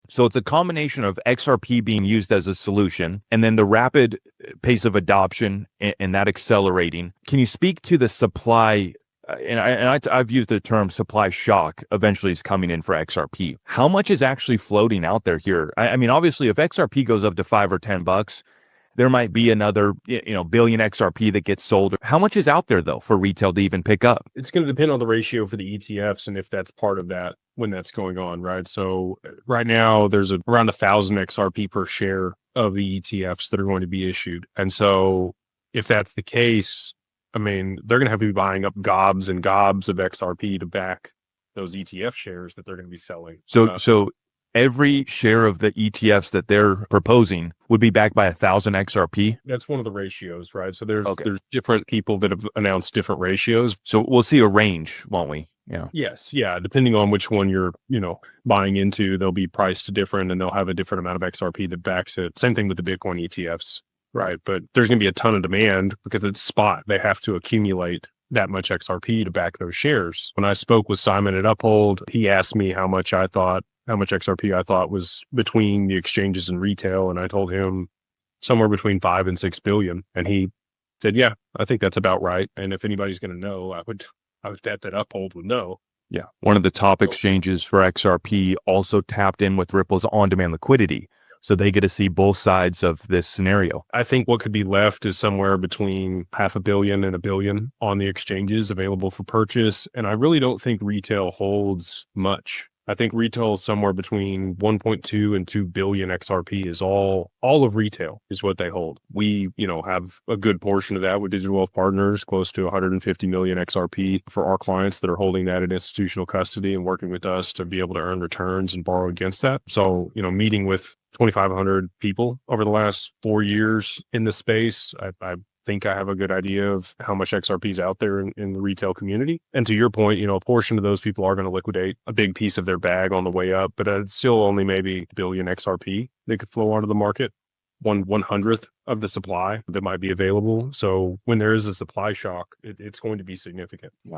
So it's a combination of XRP being used as a solution and then the rapid pace of adoption and that accelerating. Can you speak to the supply? I've used the term supply shock eventually is coming in for XRP. How much is actually floating out there here? I mean, obviously, if XRP goes up to $5 or $10, there might be another, billion XRP that gets sold. How much is out there though for retail to even pick up? It's going to depend on the ratio for the ETFs and if that's part of that when that's going on, right? So right now there's around 1,000 XRP per share of the ETFs that are going to be issued. And so if that's the case, I mean, they're going to have to be buying up gobs and gobs of XRP to back those ETF shares that they're going to be selling. So every share of the ETFs that they're proposing would be backed by 1,000 XRP. That's one of the ratios, right? So there's different people that have announced different ratios. So we'll see a range, won't we? Yeah. Yes. Yeah. Depending on which one you're, buying into, they'll be priced different and they'll have a different amount of XRP that backs it. Same thing with the Bitcoin ETFs, right? But there's going to be a ton of demand because it's spot. They have to accumulate that much XRP to back those shares. When I spoke with Simon at Uphold, he asked me how much XRP I thought was between the exchanges and retail. And I told him somewhere between 5 and 6 billion. And he said, yeah, I think that's about right. And if anybody's going to know, I would bet that Uphold would know. Yeah. One of the top exchanges for XRP also tapped in with Ripple's on-demand liquidity. So they get to see both sides of this scenario. I think what could be left is somewhere between $500 million and $1 billion on the exchanges available for purchase. And I really don't think retail holds much. I think retail is somewhere between 1.2 and 2 billion XRP is all of retail is what they hold. We, have a good portion of that with Digital Wealth Partners, close to 150 million XRP for our clients that are holding that in institutional custody and working with us to be able to earn returns and borrow against that. So, meeting with 2,500 people over the last 4 years in the space, I think I have a good idea of how much XRP is out there in the retail community. And to your point, a portion of those people are going to liquidate a big piece of their bag on the way up, but it's still only maybe a billion XRP that could flow onto the market, 1/100th of the supply that might be available. So when there is a supply shock, it's going to be significant. Yeah.